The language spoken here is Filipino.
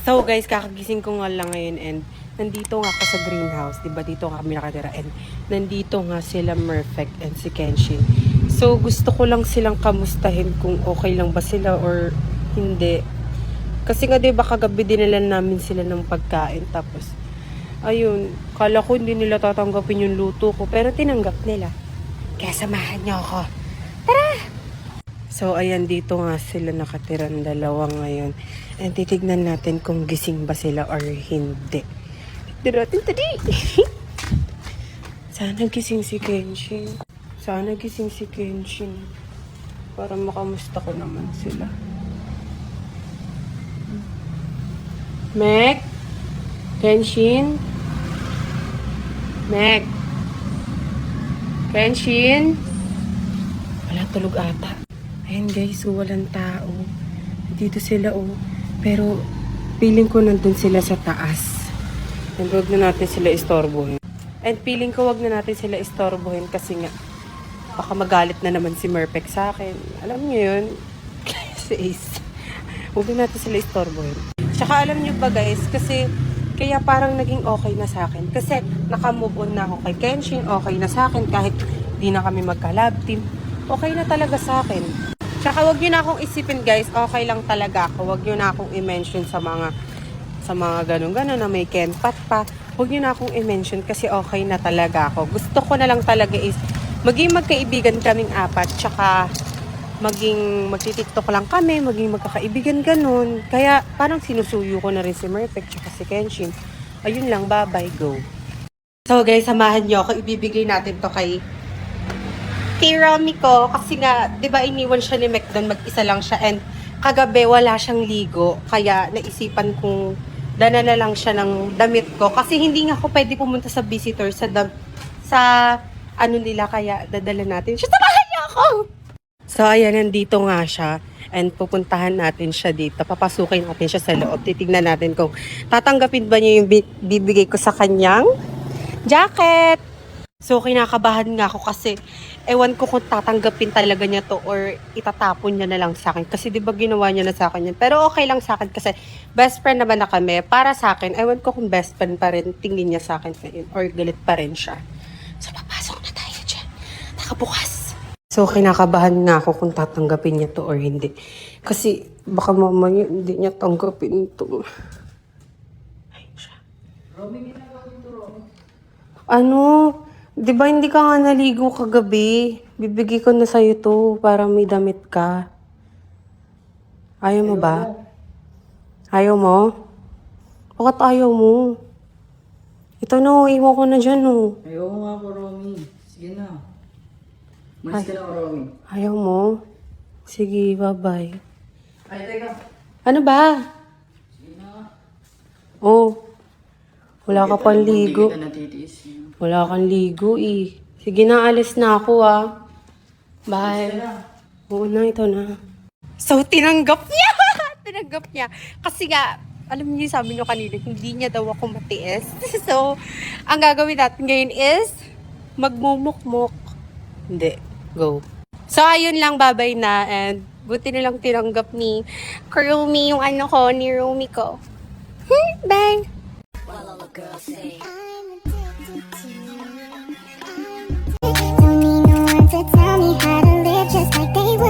So guys, kakagising ko nga lang ngayon and nandito nga ako sa greenhouse, 'di ba? Dito nga kami nakatira and nandito nga sila Perfect and si Kenshin. So gusto ko lang silang kamustahin kung okay lang ba sila or hindi. Kasi nga 'di ba kagabi dinala namin sila ng pagkain tapos ayun, kala ko hindi nila tatanggapin yung luto ko pero tinanggap nila. Kaya samahan niyo ako. Tara! So, ayan, dito nga sila nakatiran dalawa ngayon. And titignan natin kung gising ba sila or hindi. Tignan natin tadi. Sana gising si Kenshin. Sana gising si Kenshin. Para makamusta ko naman sila. Meg? Kenshin? Meg? Kenshin? Wala, tulog ata. Ayan guys, so walang tao. Dito sila Pero feeling ko nandun sila sa taas. And wag na natin sila istorbohin. And feeling ko wag na natin sila istorbohin kasi nga baka magalit na naman si Merpek sa akin. Alam niyo yun? Si Ace. Wag na natin sila istorbohin. Tsaka alam niyo ba guys, kasi kaya parang naging okay na sa akin. Kasi nakamove on na ako kay Kenshin, okay na sa akin kahit di na kami magka-lab team. Okay na talaga sa akin. Tsaka wag nyo na akong isipin guys, okay lang talaga ako. Wag nyo na akong i-mention sa mga ganun-ganun na may kenpat pa. Wag nyo na akong i-mention kasi okay na talaga ako. Gusto ko na lang talaga is maging magkaibigan kaming apat. Tsaka magti-tiktok lang kami, maging magkakaibigan ganun. Kaya parang sinusuyo ko na rin si Merpek tsaka si Kenshin. Ayun lang, bye-bye, go. So guys, samahan nyo ako. Ibibigay natin to kay Romy ko, kasi nga, di ba iniwan siya ni Mek doon, mag-isa lang siya, and kagabi wala siyang ligo, kaya naisipan kong dala na lang siya ng damit ko, kasi hindi nga ako pwede pumunta sa visitor sa ano nila, kaya dadala natin siya. Samahan niyo ako! So, ayan, nandito nga siya, and pupuntahan natin siya dito, papasukin natin siya sa loob, titignan natin kung tatanggapin ba niya yung bibigay ko sa kanyang jacket. So, kinakabahan nga ako kasi ewan ko kung tatanggapin talaga niya to or itatapon niya na lang sa akin. Kasi di ba ginawa niya na sa akin yan. Pero okay lang sa akin kasi best friend naman na kami. Para sa akin, ewan ko kung best friend pa rin tingin niya sa akin ngayon or galit pa rin siya. So, papasok na tayo dyan. Nakabukas. So, kinakabahan nga ako kung tatanggapin niya to or hindi. Kasi baka mamaya hindi niya tanggapin to. Ayun siya. Romy, ginagawa nito, Romy. Ano? Di ba hindi ka nga naligo kagabi? Bibigay ko na sa'yo to para may damit ka. Ayaw mo ba? Ayaw mo? Bakit ayaw mo? Ito na, iwan ko na dyan Ayoko nga ako, Romy. Sige na. Malis ka na ako, Romy. Ayaw mo? Sige, bye-bye. Ay, teka. Ano ba? Sige na. Oh, wala ka pang ligo. Hindi ka natitiis. Wala kang ligo Sige na, alis na ako Bye. Oo na, ito na. So, tinanggap niya! Tinanggap niya. Kasi nga, alam niyo, sabi niyo kanina, hindi niya daw ako matiis. So, ang gagawin natin ngayon is, magmumukmuk. Hindi. Go. So, ayun lang, babay na. And, buti nilang tinanggap ni Romy, yung ano ko, ni Romy ko. Bye! Don't need no one to tell me how to live just like they would.